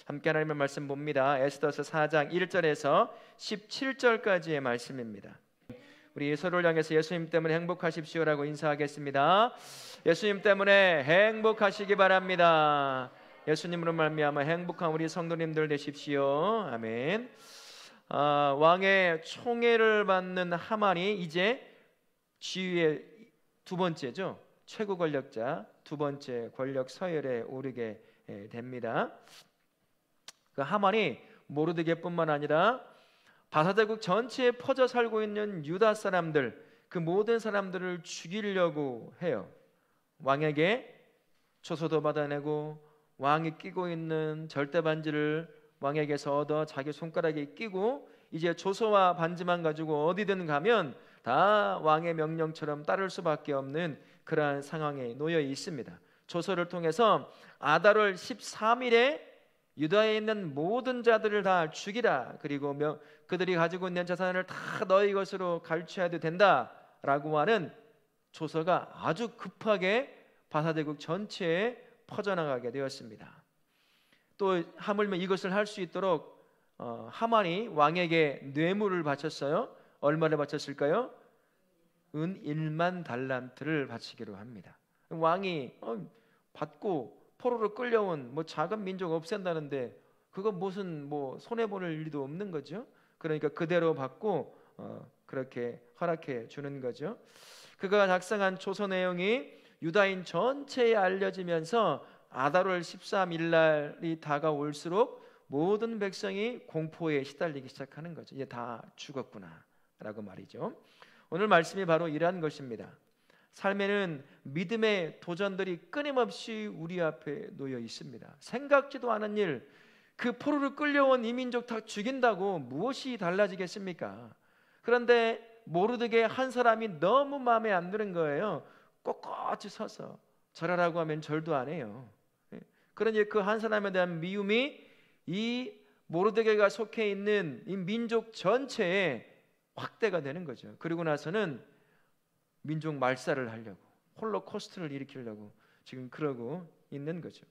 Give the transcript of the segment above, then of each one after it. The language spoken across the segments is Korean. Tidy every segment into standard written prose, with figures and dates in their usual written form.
함께 하나님의 말씀 봅니다. 에스더서 4장 1절에서 17절까지의 말씀입니다. 우리 서로를 향해서 예수님 때문에 행복하십시오라고 인사하겠습니다. 예수님 때문에 행복하시기 바랍니다. 예수님으로 말미암아 행복한 우리 성도님들 되십시오. 아멘. 왕의 총애를 받는 하만이 이제 지위의 두 번째죠. 최고 권력자 두 번째 권력 서열에 오르게 됩니다. 그 하만이 모르드게뿐만 아니라 바사대국 전체에 퍼져 살고 있는 유다 사람들, 그 모든 사람들을 죽이려고 해요. 왕에게 조서도 받아내고 왕이 끼고 있는 절대 반지를 왕에게서 얻어 자기 손가락에 끼고 이제 조서와 반지만 가지고 어디든 가면 다 왕의 명령처럼 따를 수밖에 없는 그러한 상황에 놓여 있습니다. 조서를 통해서 아달월 13일에 유다에 있는 모든 자들을 다 죽이라. 그리고 그들이 가지고 있는 자산을 다 너희 것으로 갈취해도 된다라고 하는 조서가 아주 급하게 바사대국 전체에 퍼져나가게 되었습니다. 또 하물며 이것을 할 수 있도록 하만이 왕에게 뇌물을 바쳤어요. 얼마를 바쳤을까요? 은 1만 달란트를 바치기로 합니다. 왕이 받고 포로로 끌려온 작은 민족 없앤다는데 그거 무슨 손해 보는 일도 없는 거죠. 그러니까 그대로 받고 그렇게 허락해 주는 거죠. 그가 작성한 조서 내용이 유다인 전체에 알려지면서 아달월 13일 날이 다가올수록 모든 백성이 공포에 시달리기 시작하는 거죠. 이제 다 죽었구나 라고 말이죠. 오늘 말씀이 바로 이러한 것입니다. 삶에는 믿음의 도전들이 끊임없이 우리 앞에 놓여 있습니다. 생각지도 않은 일, 그 포로로 끌려온 이민족 다 죽인다고 무엇이 달라지겠습니까? 그런데 모르드게 한 사람이 너무 마음에 안 드는 거예요. 꼿꼿이 서서 절하라고 하면 절도 안 해요. 그러니 그 한 사람에 대한 미움이 이 모르드게가 속해 있는 이 민족 전체에 확대가 되는 거죠. 그리고 나서는 민족 말살을 하려고, 홀로코스트를 일으키려고 지금 그러고 있는 거죠.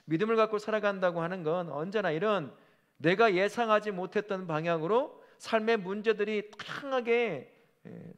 믿음을 갖고 살아간다고 하는 건 언제나 이런 내가 예상하지 못했던 방향으로 삶의 문제들이 다양하게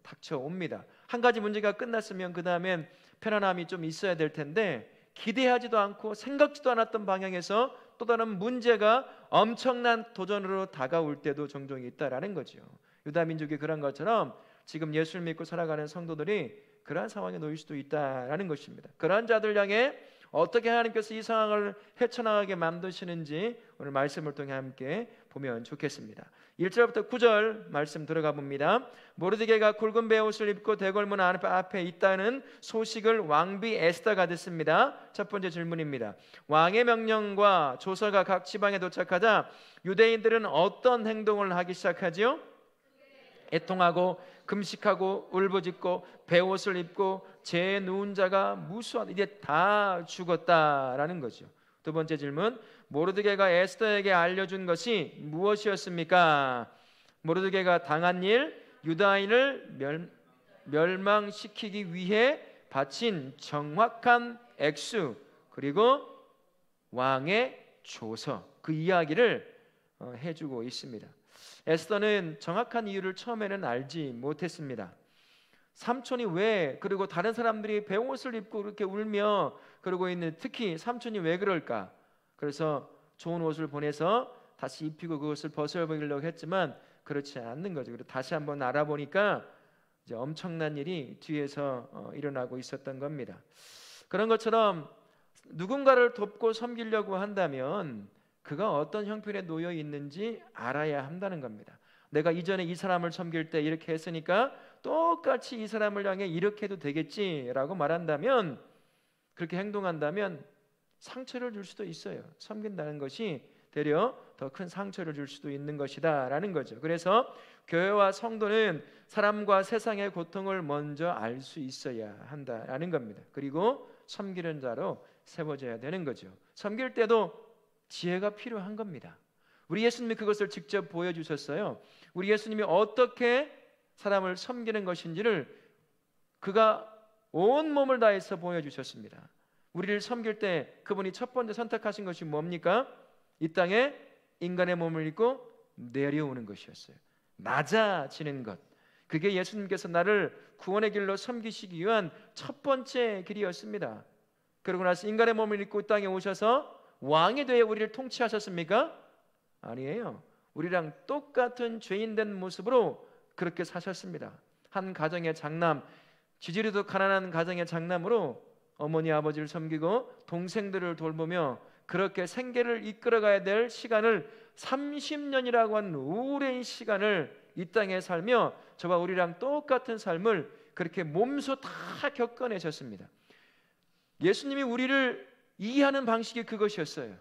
닥쳐옵니다. 한 가지 문제가 끝났으면 그 다음엔 편안함이 좀 있어야 될 텐데 기대하지도 않고 생각지도 않았던 방향에서 또 다른 문제가 엄청난 도전으로 다가올 때도 종종 있다라는 거죠. 유다 민족이 그런 것처럼 지금 예수를 믿고 살아가는 성도들이 그러한 상황에 놓일 수도 있다라는 것입니다. 그러한 자들 향해 어떻게 하나님께서 이 상황을 헤쳐나가게 만드시는지 오늘 말씀을 통해 함께 보면 좋겠습니다. 1절부터 9절 말씀 들어가 봅니다. 모르드게가 굵은 베옷을 입고 대궐문 앞에 있다는 소식을 왕비 에스더가 듣습니다. 첫 번째 질문입니다. 왕의 명령과 조서가 각 지방에 도착하자 유대인들은 어떤 행동을 하기 시작하지요? 애통하고 금식하고 울부짖고 베옷을 입고 제 누운 자가 무수하다. 이제 다 죽었다라는 거죠. 두 번째 질문, 모르드게가 에스더에게 알려준 것이 무엇이었습니까? 모르드게가 당한 일, 유다인을 멸망시키기 위해 바친 정확한 액수, 그리고 왕의 조서, 그 이야기를 해주고 있습니다. 에스더는 정확한 이유를 처음에는 알지 못했습니다. 삼촌이 왜, 그리고 다른 사람들이 베옷을 입고 그렇게 울며 그러고 있는, 특히 삼촌이 왜 그럴까? 그래서 좋은 옷을 보내서 다시 입히고 그것을 벗어보려고 했지만 그렇지 않는 거죠. 그리고 다시 한번 알아보니까 이제 엄청난 일이 뒤에서 일어나고 있었던 겁니다. 그런 것처럼 누군가를 돕고 섬기려고 한다면 그가 어떤 형편에 놓여 있는지 알아야 한다는 겁니다. 내가 이전에 이 사람을 섬길 때 이렇게 했으니까 똑같이 이 사람을 향해 이렇게 해도 되겠지라고 말한다면, 그렇게 행동한다면 상처를 줄 수도 있어요. 섬긴다는 것이 되려 더 큰 상처를 줄 수도 있는 것이다 라는 거죠. 그래서 교회와 성도는 사람과 세상의 고통을 먼저 알 수 있어야 한다라는 겁니다. 그리고 섬기는 자로 세워져야 되는 거죠. 섬길 때도 지혜가 필요한 겁니다. 우리 예수님이 그것을 직접 보여주셨어요. 우리 예수님이 어떻게 사람을 섬기는 것인지를 그가 온 몸을 다해서 보여주셨습니다. 우리를 섬길 때 그분이 첫 번째 선택하신 것이 뭡니까? 이 땅에 인간의 몸을 입고 내려오는 것이었어요. 낮아지는 것. 그게 예수님께서 나를 구원의 길로 섬기시기 위한 첫 번째 길이었습니다. 그러고 나서 인간의 몸을 입고 이 땅에 오셔서 왕이 되어 우리를 통치하셨습니까? 아니에요. 우리랑 똑같은 죄인된 모습으로 그렇게 사셨습니다. 한 가정의 장남, 지지리도 가난한 가정의 장남으로 어머니 아버지를 섬기고 동생들을 돌보며 그렇게 생계를 이끌어가야 될 시간을 30년이라고 하는 오랜 시간을 이 땅에 살며 저와 우리랑 똑같은 삶을 그렇게 몸소 다 겪어내셨습니다. 예수님이 우리를 이해하는 방식이 그것이었어요.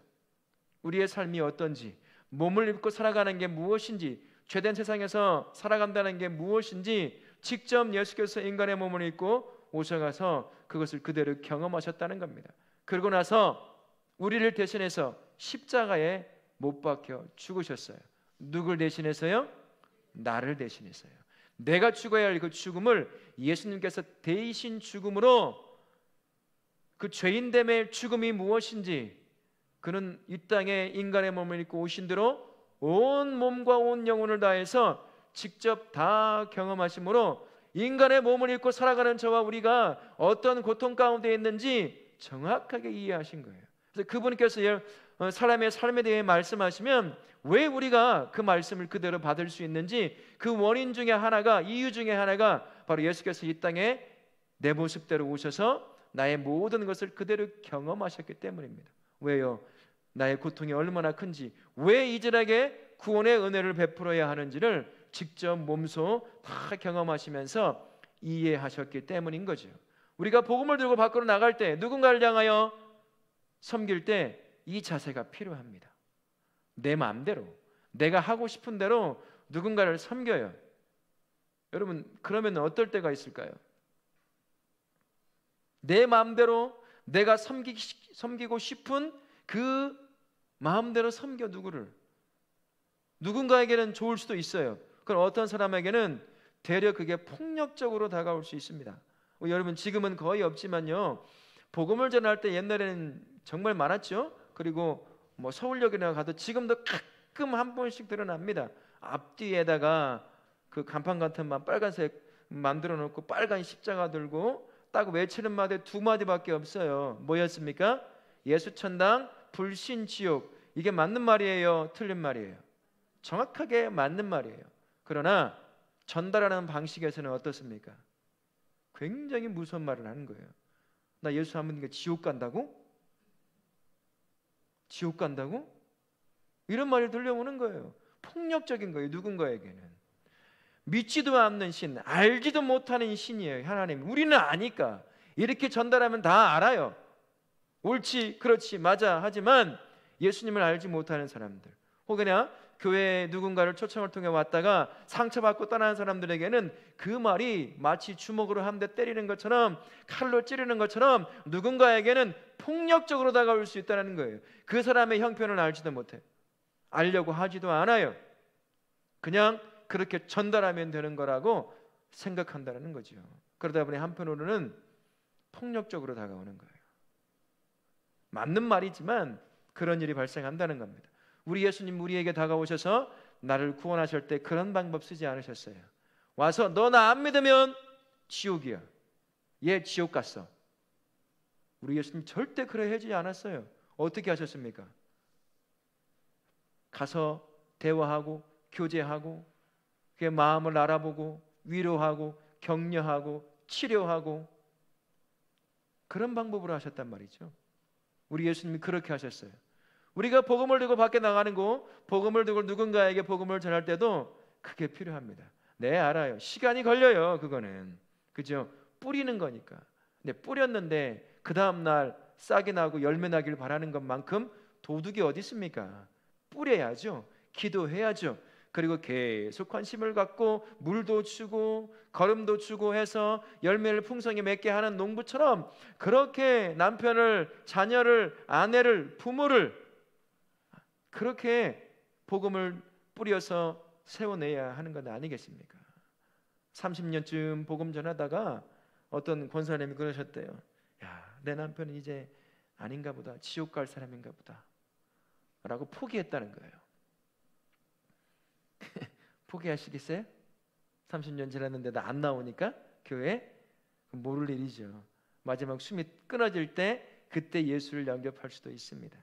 우리의 삶이 어떤지, 몸을 입고 살아가는 게 무엇인지, 죄된 세상에서 살아간다는 게 무엇인지 직접 예수께서 인간의 몸을 입고 오셔가서 그것을 그대로 경험하셨다는 겁니다. 그러고 나서 우리를 대신해서 십자가에 못 박혀 죽으셨어요. 누굴 대신해서요? 나를 대신해서요. 내가 죽어야 할 그 죽음을 예수님께서 대신 죽음으로, 그 죄인됨의 죽음이 무엇인지 그는 이 땅에 인간의 몸을 입고 오신 대로 온 몸과 온 영혼을 다해서 직접 다 경험하심으로 인간의 몸을 입고 살아가는 저와 우리가 어떤 고통 가운데 있는지 정확하게 이해하신 거예요. 그래서 그분께서 사람의 삶에 대해 말씀하시면 왜 우리가 그 말씀을 그대로 받을 수 있는지 그 원인 중에 하나가, 이유 중에 하나가 바로 예수께서 이 땅에 내 모습대로 오셔서 나의 모든 것을 그대로 경험하셨기 때문입니다. 왜요? 나의 고통이 얼마나 큰지, 왜 이들에게 구원의 은혜를 베풀어야 하는지를 직접 몸소 다 경험하시면서 이해하셨기 때문인 거죠. 우리가 복음을 들고 밖으로 나갈 때, 누군가를 향하여 섬길 때 이 자세가 필요합니다. 내 마음대로, 내가 하고 싶은 대로 누군가를 섬겨요. 여러분, 그러면 어떨 때가 있을까요? 내 마음대로 내가 섬기고 싶은 그 마음대로 섬겨 누구를. 누군가에게는 좋을 수도 있어요. 그럼 어떤 사람에게는 되려 그게 폭력적으로 다가올 수 있습니다. 여러분, 지금은 거의 없지만요, 복음을 전할 때 옛날에는 정말 많았죠. 그리고 서울역이나 가도 지금도 가끔 한 번씩 드러납니다. 앞뒤에다가 그 간판 같은 빨간색 만들어 놓고 빨간 십자가 들고 딱 외치는 마디 두 마디밖에 없어요. 뭐였습니까? 예수 천당, 불신 지옥. 이게 맞는 말이에요? 틀린 말이에요? 정확하게 맞는 말이에요. 그러나 전달하는 방식에서는 어떻습니까? 굉장히 무서운 말을 하는 거예요. 나 예수 안 믿는 게 지옥 간다고? 지옥 간다고? 이런 말이 들려오는 거예요. 폭력적인 거예요. 누군가에게는 믿지도 않는 신, 알지도 못하는 신이에요. 하나님. 우리는 아니까 이렇게 전달하면 다 알아요. 옳지, 그렇지, 맞아 하지만 예수님을 알지 못하는 사람들, 혹여나 교회에 누군가를 초청을 통해 왔다가 상처받고 떠나는 사람들에게는 그 말이 마치 주먹으로 한 대 때리는 것처럼, 칼로 찌르는 것처럼 누군가에게는 폭력적으로 다가올 수 있다는 거예요. 그 사람의 형편을 알지도 못해, 알려고 하지도 않아요. 그냥 그렇게 전달하면 되는 거라고 생각한다는 거죠. 그러다 보니 한편으로는 폭력적으로 다가오는 거예요. 맞는 말이지만 그런 일이 발생한다는 겁니다. 우리 예수님 우리에게 다가오셔서 나를 구원하실 때 그런 방법 쓰지 않으셨어요. 와서 너 나 안 믿으면 지옥이야. 얘 지옥 갔어. 우리 예수님 절대 그래 하지 않았어요. 어떻게 하셨습니까? 가서 대화하고 교제하고 그의 마음을 알아보고 위로하고 격려하고 치료하고 그런 방법으로 하셨단 말이죠. 우리 예수님이 그렇게 하셨어요. 우리가 복음을 들고 밖에 나가는 거, 복음을 들고 누군가에게 복음을 전할 때도 그게 필요합니다. 네, 알아요. 시간이 걸려요. 그거는. 그죠? 뿌리는 거니까. 근데 뿌렸는데 그 다음날 싹이 나고 열매 나길 바라는 것만큼 도둑이 어디 있습니까? 뿌려야죠. 기도해야죠. 그리고 계속 관심을 갖고 물도 주고 거름도 주고 해서 열매를 풍성히 맺게 하는 농부처럼 그렇게 남편을, 자녀를, 아내를, 부모를 그렇게 복음을 뿌려서 세워내야 하는 것 아니겠습니까? 30년쯤 복음 전하다가 어떤 권사님이 그러셨대요. 야, 내 남편은 이제 아닌가 보다. 지옥 갈 사람인가 보다. 라고 포기했다는 거예요. 포기하시겠어요? 30년 지났는데도 안 나오니까 교회? 모를 일이죠. 마지막 숨이 끊어질 때 그때 예수를 영접할 수도 있습니다.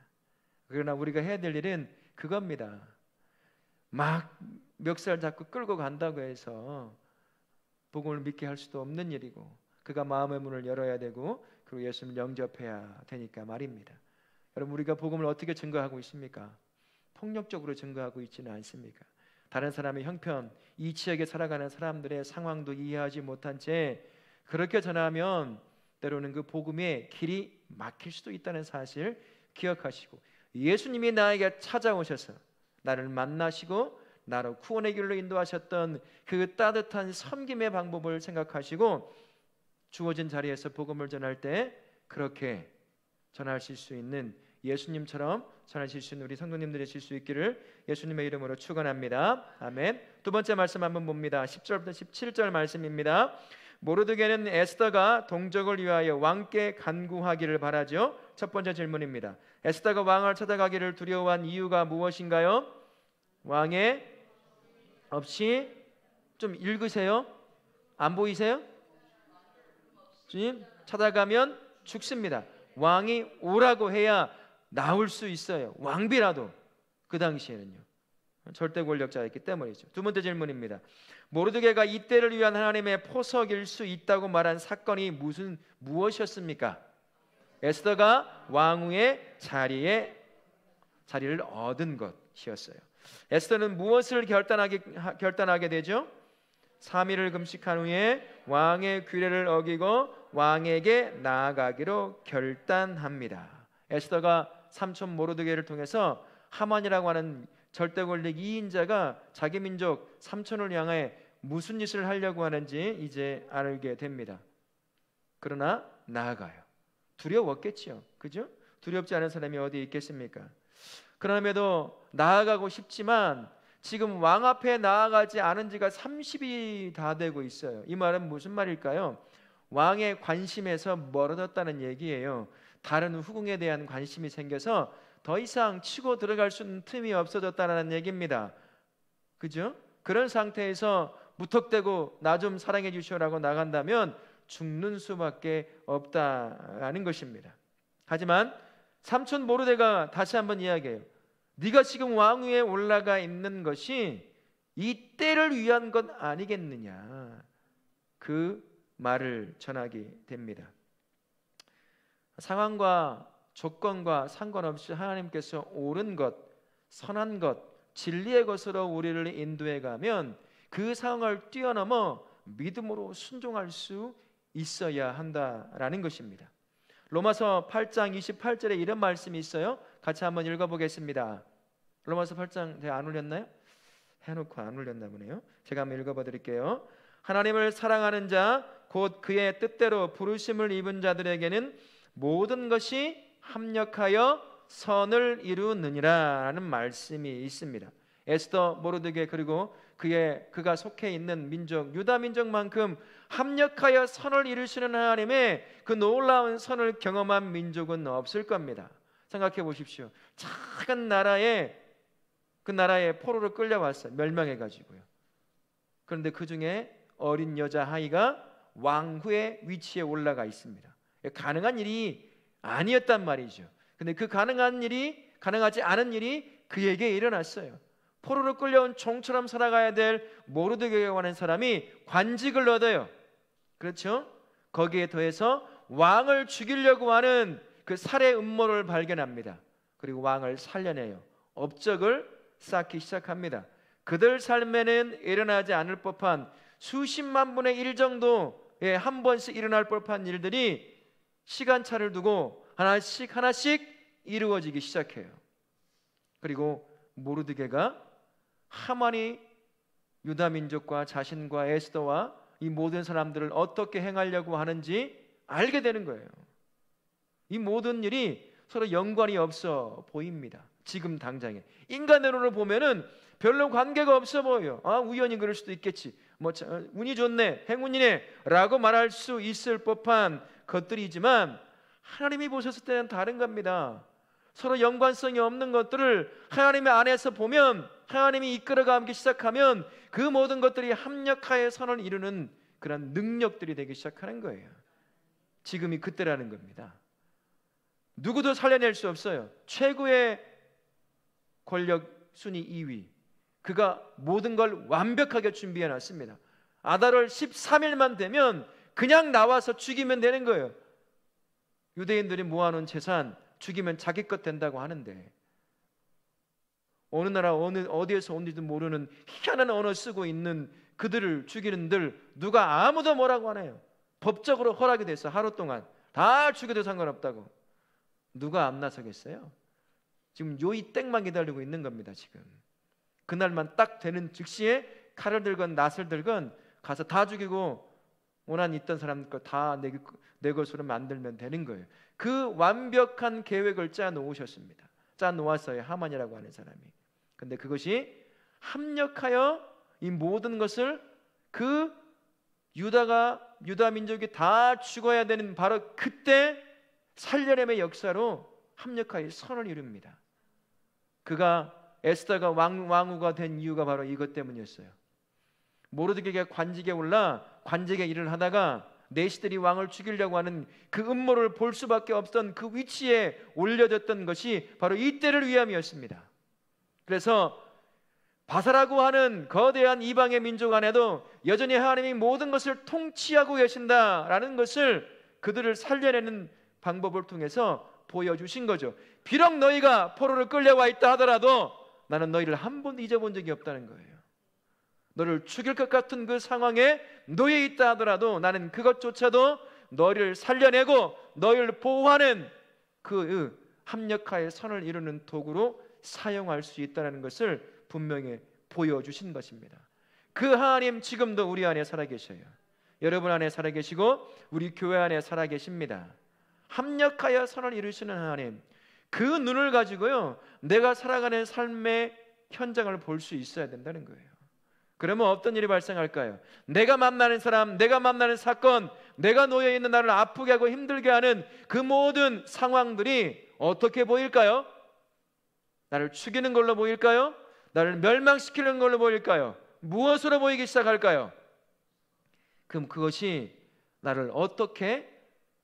그러나 우리가 해야 될 일은 그겁니다. 막 멱살 잡고 끌고 간다고 해서 복음을 믿게 할 수도 없는 일이고, 그가 마음의 문을 열어야 되고 그리고 예수님을 영접해야 되니까 말입니다. 여러분, 우리가 복음을 어떻게 증거하고 있습니까? 폭력적으로 증거하고 있지는 않습니까? 다른 사람의 형편, 이 지역에 살아가는 사람들의 상황도 이해하지 못한 채 그렇게 전하면 때로는 그 복음의 길이 막힐 수도 있다는 사실 기억하시고, 예수님이 나에게 찾아오셔서 나를 만나시고 나로 구원의 길로 인도하셨던 그 따뜻한 섬김의 방법을 생각하시고 주어진 자리에서 복음을 전할 때 그렇게 전하실 수 있는, 예수님처럼 전하실 수 있는 우리 성도님들이 되실 수 있기를 예수님의 이름으로 축원합니다. 아멘. 두 번째 말씀 한번 봅니다. 10절부터 17절 말씀입니다. 모르드게는 에스더가 동족을 위하여 왕께 간구하기를 바라죠. 첫 번째 질문입니다. 에스더가 왕을 찾아가기를 두려워한 이유가 무엇인가요? 왕의 없이, 좀 읽으세요. 안 보이세요? 주님, 찾아가면 죽습니다. 왕이 오라고 해야 나올 수 있어요. 왕비라도. 그 당시에는요. 절대 권력자였기 때문이죠. 두 번째 질문입니다. 모르드게가 이때를 위한 하나님의 포석일 수 있다고 말한 사건이 무엇이었습니까? 에스더가 왕후의 자리를 얻은 것이었어요. 에스더는 무엇을 결단하게 되죠? 3일을 금식한 후에 왕의 규례를 어기고 왕에게 나아가기로 결단합니다. 에스더가 삼촌 모르드게를 통해서 하만이라고 하는 절대 권력 2인자가 자기 민족 삼촌을 향해 무슨 짓을 하려고 하는지 이제 알게 됩니다. 그러나 나아가요. 두려웠겠죠. 그죠? 두렵지 않은 사람이 어디 있겠습니까? 그럼에도 나아가고 싶지만 지금 왕 앞에 나아가지 않은 지가 30이 다 되고 있어요. 이 말은 무슨 말일까요? 왕의 관심에서 멀어졌다는 얘기예요. 다른 후궁에 대한 관심이 생겨서 더 이상 치고 들어갈 수 있는 틈이 없어졌다는 얘기입니다. 그죠? 그런 상태에서 무턱대고 나 좀 사랑해 주시오라고 나간다면 죽는 수밖에 없다라는 것입니다. 하지만 삼촌 모르드게가 다시 한번 이야기해요. 네가 지금 왕위에 올라가 있는 것이 이 때를 위한 것 아니겠느냐, 그 말을 전하게 됩니다. 상황과 조건과 상관없이 하나님께서 옳은 것, 선한 것, 진리의 것으로 우리를 인도해 가면 그 상황을 뛰어넘어 믿음으로 순종할 수 있어야 한다라는 것입니다. 로마서 8장 28절에 이런 말씀이 있어요. 같이 한번 읽어보겠습니다. 로마서 8장 안 올렸나요? 해놓고 안 올렸나 보네요. 제가 한번 읽어봐 드릴게요. 하나님을 사랑하는 자, 곧 그의 뜻대로 부르심을 입은 자들에게는 모든 것이 합력하여 선을 이루느니라 라는 말씀이 있습니다. 에스더, 모르드게, 그리고 그가 속해 있는 민족, 유다 민족만큼 합력하여 선을 이루시는 하나님의 그 놀라운 선을 경험한 민족은 없을 겁니다. 생각해 보십시오. 작은 나라에 그 나라에 포로로 끌려왔어요. 멸망해 가지고요. 그런데 그 중에 어린 여자 아이가 왕후의 위치에 올라가 있습니다. 가능한 일이 아니었단 말이죠. 근데 그 가능하지 않은 일이 그에게 일어났어요. 포로로 끌려온 종처럼 살아가야 될 모르드게라고 하는 사람이 관직을 얻어요. 그렇죠? 거기에 더해서 왕을 죽이려고 하는 그 살해 음모를 발견합니다. 그리고 왕을 살려내요. 업적을 쌓기 시작합니다. 그들 삶에는 일어나지 않을 법한 수십만 분의 1 정도에 한 번씩 일어날 법한 일들이 시간차를 두고 하나씩 이루어지기 시작해요. 그리고 모르드게가 하만이 유다 민족과 자신과 에스더와 이 모든 사람들을 어떻게 행하려고 하는지 알게 되는 거예요. 이 모든 일이 서로 연관이 없어 보입니다. 지금 당장에 인간으로 보면은 별로 관계가 없어 보여요. 우연히 그럴 수도 있겠지. 운이 좋네, 행운이네 라고 말할 수 있을 법한 것들이지만 하나님이 보셨을 때는 다른 겁니다. 서로 연관성이 없는 것들을 하나님의 안에서 보면, 하나님이 이끌어가기 시작하면 그 모든 것들이 합력하여 선을 이루는 그런 능력들이 되기 시작하는 거예요. 지금이 그때라는 겁니다. 누구도 살려낼 수 없어요. 최고의 권력 순위 2위, 그가 모든 걸 완벽하게 준비해 놨습니다. 아달월 13일만 되면 그냥 나와서 죽이면 되는 거예요. 유대인들이 모아놓은 재산 죽이면 자기 것 된다고 하는데, 어느 나라 어디에서 온지도 모르는 희한한 언어 쓰고 있는 그들을 죽이는들 누가 아무도 뭐라고 안 해요. 법적으로 허락이 돼서 하루 동안 다 죽여도 상관없다고. 누가 안 나서겠어요? 지금 요이 땡만 기다리고 있는 겁니다. 지금 그날만 딱 되는 즉시에 칼을 들건 낫을 들건 가서 다 죽이고 원한 있던 사람 거 다 내 것으로 만들면 되는 거예요. 그 완벽한 계획을 짜 놓으셨습니다. 짜 놓았어요, 하만이라고 하는 사람이. 근데 그것이 합력하여 이 모든 것을, 그 유다 민족이 다 죽어야 되는 바로 그때 살려냄의 역사로 합력하여 선을 이룹니다. 그가 에스더가 왕후가 된 이유가 바로 이것 때문이었어요. 모르드게가 관직에 올라 관직의 일을 하다가 내시들이 왕을 죽이려고 하는 그 음모를 볼 수밖에 없던 그 위치에 올려졌던 것이 바로 이때를 위함이었습니다. 그래서 바사라고 하는 거대한 이방의 민족 안에도 여전히 하나님이 모든 것을 통치하고 계신다라는 것을 그들을 살려내는 방법을 통해서 보여주신 거죠. 비록 너희가 포로로 끌려와 있다 하더라도 나는 너희를 한 번도 잊어본 적이 없다는 거예요. 너를 죽일 것 같은 그 상황에 놓여 있다 하더라도 나는 그것조차도 너희를 살려내고 너희를 보호하는 그 합력하여 선을 이루는 도구로 사용할 수 있다는 것을 분명히 보여주신 것입니다. 그 하나님 지금도 우리 안에 살아계셔요. 여러분 안에 살아계시고 우리 교회 안에 살아계십니다. 합력하여 선을 이루시는 하나님, 그 눈을 가지고요 내가 살아가는 삶의 현장을 볼 수 있어야 된다는 거예요. 그러면 어떤 일이 발생할까요? 내가 만나는 사람, 내가 만나는 사건, 내가 놓여있는 나를 아프게 하고 힘들게 하는 그 모든 상황들이 어떻게 보일까요? 나를 죽이는 걸로 보일까요? 나를 멸망시키는 걸로 보일까요? 무엇으로 보이기 시작할까요? 그럼 그것이 나를 어떻게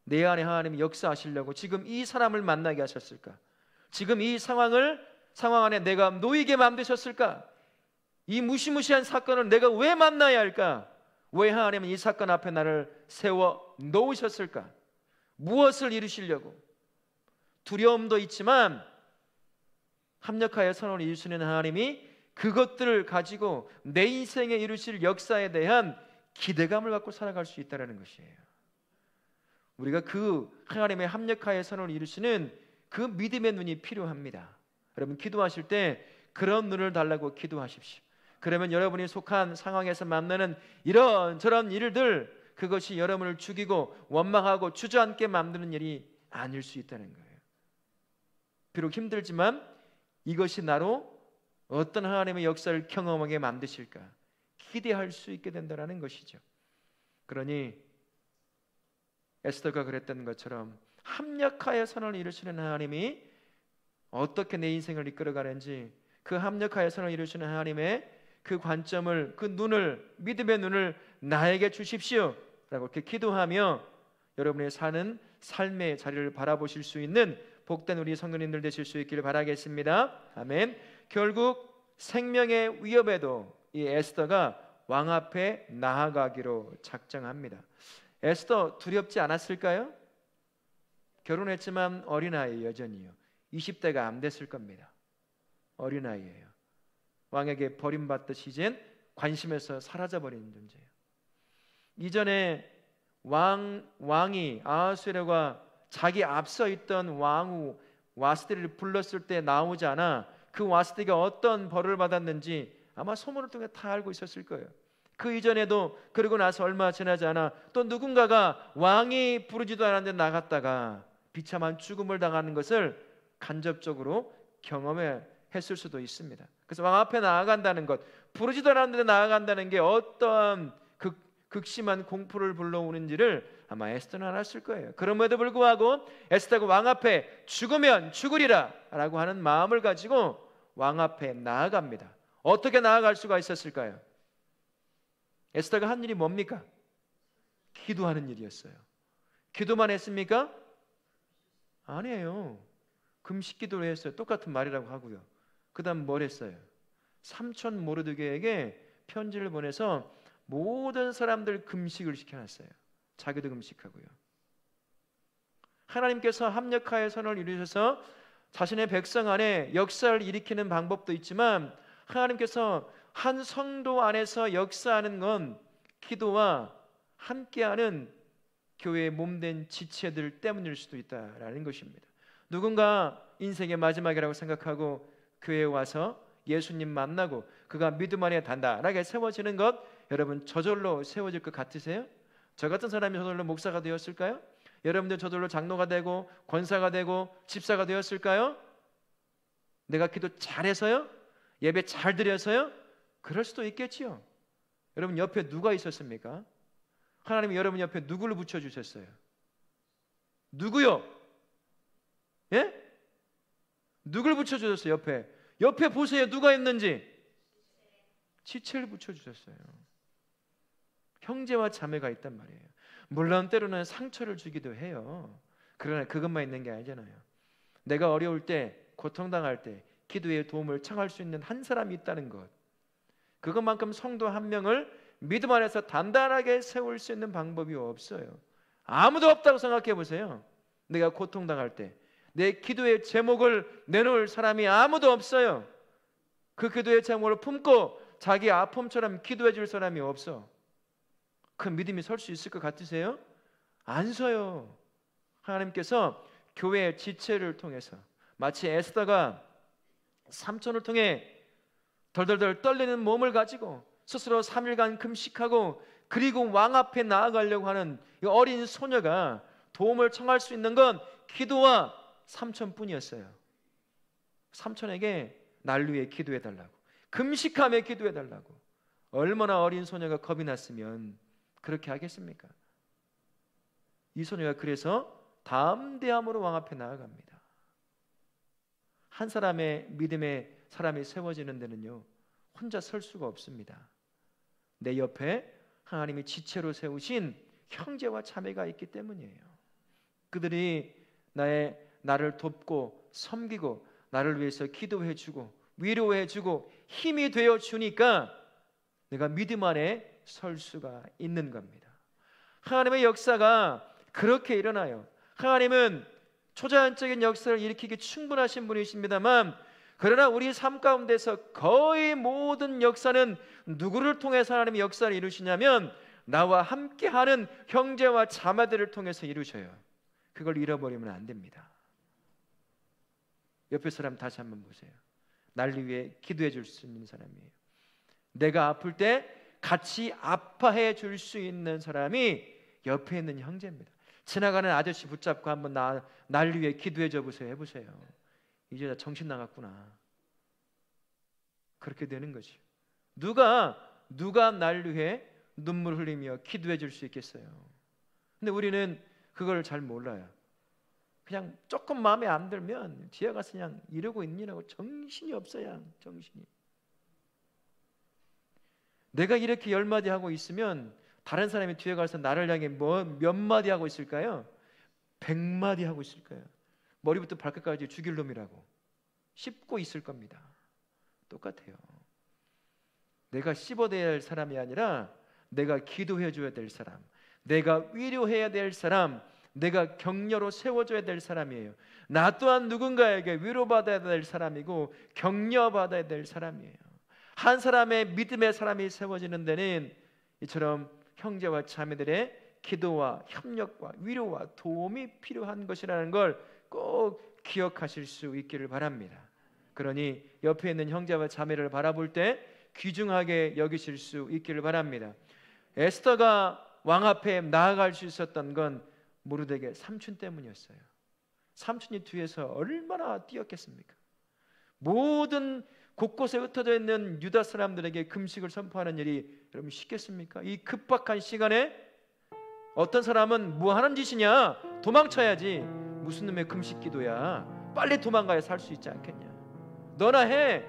내 안에 하나님이 역사하시려고 지금 이 사람을 만나게 하셨을까? 지금 이 상황 안에 내가 놓이게 만드셨을까? 이 무시무시한 사건을 내가 왜 만나야 할까? 왜 하나님은 이 사건 앞에 나를 세워 놓으셨을까? 무엇을 이루시려고? 두려움도 있지만 합력하여 선을 이루시는 하나님이 그것들을 가지고 내 인생에 이루실 역사에 대한 기대감을 갖고 살아갈 수 있다는 것이에요. 우리가 그 하나님의 합력하여 선을 이루시는 그 믿음의 눈이 필요합니다. 여러분 기도하실 때 그런 눈을 달라고 기도하십시오. 그러면 여러분이 속한 상황에서 만나는 이런저런 일들, 그것이 여러분을 죽이고 원망하고 주저앉게 만드는 일이 아닐 수 있다는 거예요. 비록 힘들지만 이것이 나로 어떤 하나님의 역사를 경험하게 만드실까 기대할 수 있게 된다는 것이죠. 그러니 에스더가 그랬던 것처럼 합력하여 선을 이루시는 하나님이 어떻게 내 인생을 이끌어가는지, 그 합력하여 선을 이루시는 하나님의 그 관점을, 그 눈을, 믿음의 눈을 나에게 주십시오 라고 이렇게 기도하며 여러분의 사는 삶의 자리를 바라보실 수 있는 복된 우리 성도님들 되실 수 있기를 바라겠습니다. 아멘. 결국 생명의 위협에도 이 에스더가 왕 앞에 나아가기로 작정합니다. 에스더 두렵지 않았을까요? 결혼했지만 어린아이 여전히요. 20대가 안 됐을 겁니다. 어린아이예요. 왕에게 버림받듯 이젠 관심에서 사라져버리는 존재예요. 이전에 왕이 아하수에로가 자기 앞서 있던 왕후 와스디를 불렀을 때 나오지 않아 그 와스디가 어떤 벌을 받았는지 아마 소문을 통해 다 알고 있었을 거예요. 그 이전에도 그러고 나서 얼마 지나지 않아 또 누군가가 왕이 부르지도 않았는데 나갔다가 비참한 죽음을 당하는 것을 간접적으로 경험했을 수도 있습니다. 그래서 왕 앞에 나아간다는 것, 부르지도 않았는데 나아간다는 게 어떠한 극심한 공포를 불러오는지를 아마 에스더는 알았을 거예요. 그럼에도 불구하고 에스더가 왕 앞에 죽으면 죽으리라 라고 하는 마음을 가지고 왕 앞에 나아갑니다. 어떻게 나아갈 수가 있었을까요? 에스더가 한 일이 뭡니까? 기도하는 일이었어요. 기도만 했습니까? 아니에요. 금식 기도를 했어요. 똑같은 말이라고 하고요. 그 다음 뭘 했어요? 삼촌 모르드게에게 편지를 보내서 모든 사람들 금식을 시켜놨어요. 자기도 금식하고요. 하나님께서 합력하여 선을 이루셔서 자신의 백성 안에 역사를 일으키는 방법도 있지만 하나님께서 한 성도 안에서 역사하는 건 기도와 함께하는 교회의 몸된 지체들 때문일 수도 있다라는 것입니다. 누군가 인생의 마지막이라고 생각하고 교회에 와서 예수님 만나고 그가 믿음 안에 단단하게 세워지는 것, 여러분 저절로 세워질 것 같으세요? 저 같은 사람이 저절로 목사가 되었을까요? 여러분들 저절로 장로가 되고 권사가 되고 집사가 되었을까요? 내가 기도 잘해서요? 예배 잘 드려서요? 그럴 수도 있겠지요. 여러분 옆에 누가 있었습니까? 하나님이 여러분 옆에 누구를 붙여주셨어요? 누구요? 예? 누굴 붙여주셨어요? 옆에 보세요. 누가 있는지. 지체를 붙여주셨어요. 형제와 자매가 있단 말이에요. 물론 때로는 상처를 주기도 해요. 그러나 그것만 있는 게 아니잖아요. 내가 어려울 때, 고통당할 때 기도의 도움을 청할 수 있는 한 사람이 있다는 것, 그것만큼 성도 한 명을 믿음 안에서 단단하게 세울 수 있는 방법이 없어요. 아무도 없다고 생각해 보세요. 내가 고통당할 때 내 기도의 제목을 내놓을 사람이 아무도 없어요. 그 기도의 제목을 품고 자기 아픔처럼 기도해 줄 사람이 없어. 그 믿음이 설 수 있을 것 같으세요? 안 서요. 하나님께서 교회의 지체를 통해서 마치 에스더가 삼촌을 통해 덜덜덜 떨리는 몸을 가지고 스스로 3일간 금식하고 그리고 왕 앞에 나아가려고 하는 이 어린 소녀가 도움을 청할 수 있는 건 기도와 삼촌뿐이었어요. 삼촌에게 날 위해 기도해달라고, 금식하며 기도해달라고. 얼마나 어린 소녀가 겁이 났으면 그렇게 하겠습니까? 이 소녀가 그래서 담대함으로 왕 앞에 나아갑니다. 한 사람의 믿음의 사람이 세워지는 데는요, 혼자 설 수가 없습니다. 내 옆에 하나님이 지체로 세우신 형제와 자매가 있기 때문이에요. 그들이 나를 돕고 섬기고 나를 위해서 기도해주고 위로해주고 힘이 되어주니까 내가 믿음 안에 설 수가 있는 겁니다. 하나님의 역사가 그렇게 일어나요. 하나님은 초자연적인 역사를 일으키기 충분하신 분이십니다만, 그러나 우리 삶 가운데서 거의 모든 역사는 누구를 통해서 하나님의 역사를 이루시냐면 나와 함께하는 형제와 자매들을 통해서 이루셔요. 그걸 잃어버리면 안 됩니다. 옆에 사람 다시 한번 보세요. 날 위해 기도해 줄 수 있는 사람이에요. 내가 아플 때 같이 아파해 줄 수 있는 사람이 옆에 있는 형제입니다. 지나가는 아저씨 붙잡고 한번 날 위해 기도해 줘 보세요. 해보세요. 이제 정신 나갔구나. 그렇게 되는 거죠. 누가 날 위해 눈물 흘리며 기도해 줄 수 있겠어요? 근데 우리는 그걸 잘 몰라요. 그냥 조금 마음에 안 들면 뒤에 가서 그냥 이러고 있니라고 정신이 없어요. 정신이. 내가 이렇게 10마디 하고 있으면 다른 사람이 뒤에 가서 나를 향해 몇 마디 하고 있을까요? 100마디 하고 있을 거예요. 머리부터 발끝까지 죽일 놈이라고 씹고 있을 겁니다. 똑같아요. 내가 씹어대야 할 사람이 아니라 내가 기도해 줘야 될 사람, 내가 위로해야 될 사람, 내가 격려로 세워줘야 될 사람이에요. 나 또한 누군가에게 위로받아야 될 사람이고 격려받아야 될 사람이에요. 한 사람의 믿음의 사람이 세워지는 데는 이처럼 형제와 자매들의 기도와 협력과 위로와 도움이 필요한 것이라는 걸 꼭 기억하실 수 있기를 바랍니다. 그러니 옆에 있는 형제와 자매를 바라볼 때 귀중하게 여기실 수 있기를 바랍니다. 에스더가 왕 앞에 나아갈 수 있었던 건 모르드게 삼촌 때문이었어요. 삼촌이 뒤에서 얼마나 뛰었겠습니까? 모든 곳곳에 흩어져 있는 유다 사람들에게 금식을 선포하는 일이 여러분 쉽겠습니까? 이 급박한 시간에 어떤 사람은 뭐 하는 짓이냐? 도망쳐야지. 무슨 놈의 금식 기도야? 빨리 도망가야 살 수 있지 않겠냐? 너나 해!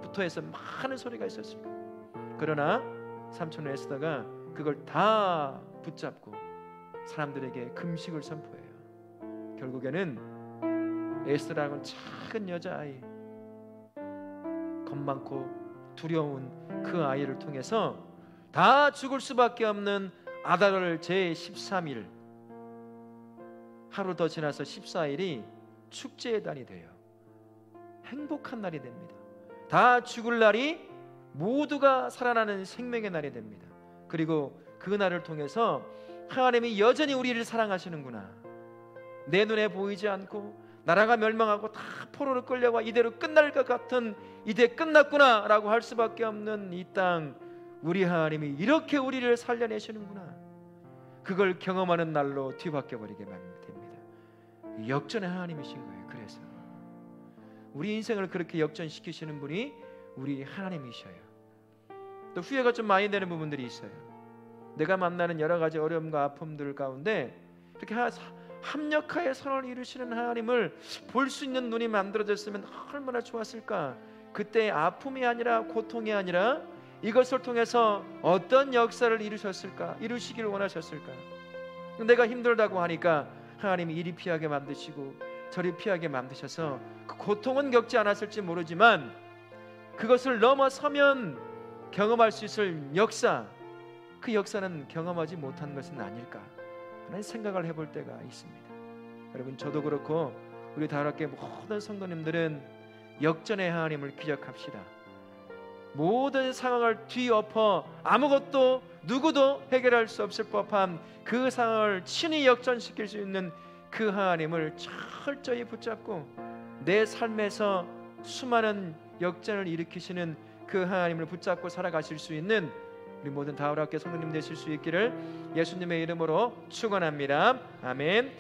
부터 해서 많은 소리가 있었습니다. 그러나 삼촌 에스더가 그걸 다 붙잡고 사람들에게 금식을 선포해요. 결국에는 에스더라는 작은 여자아이, 겁 많고 두려운 그 아이를 통해서 다 죽을 수밖에 없는 아달월 제13일, 하루 더 지나서 14일이 축제의 날이 돼요. 행복한 날이 됩니다. 다 죽을 날이 모두가 살아나는 생명의 날이 됩니다. 그리고 그 날을 통해서 하나님이 여전히 우리를 사랑하시는구나, 내 눈에 보이지 않고 나라가 멸망하고 다 포로로 끌려와 이대로 끝날 것 같은 이대 끝났구나 라고 할 수밖에 없는 이 땅, 우리 하나님이 이렇게 우리를 살려내시는구나, 그걸 경험하는 날로 뒤바뀌어버리게 됩니다. 역전의 하나님이신 거예요. 그래서 우리 인생을 그렇게 역전시키시는 분이 우리 하나님이셔요. 또 후회가 좀 많이 되는 부분들이 있어요. 내가 만나는 여러 가지 어려움과 아픔들 가운데 이렇게 합력하여 선을 이루시는 하나님을 볼 수 있는 눈이 만들어졌으면 얼마나 좋았을까. 그때 아픔이 아니라 고통이 아니라 이것을 통해서 어떤 역사를 이루시길 원하셨을까. 내가 힘들다고 하니까 하나님이 이리 피하게 만드시고 저리 피하게 만드셔서 그 고통은 겪지 않았을지 모르지만 그것을 넘어서면 경험할 수 있을 역사, 그 역사는 경험하지 못한 것은 아닐까 하는 생각을 해볼 때가 있습니다. 여러분, 저도 그렇고 우리 다락계 모든 성도님들은 역전의 하나님을 기억합시다. 모든 상황을 뒤엎어 아무것도 누구도 해결할 수 없을 법한 그 상황을 친히 역전시킬 수 있는 그 하나님을 철저히 붙잡고 내 삶에서 수많은 역전을 일으키시는 그 하나님을 붙잡고 살아가실 수 있는 우리 모든 다락계 성도님 되실 수 있기를 예수님의 이름으로 축원합니다. 아멘.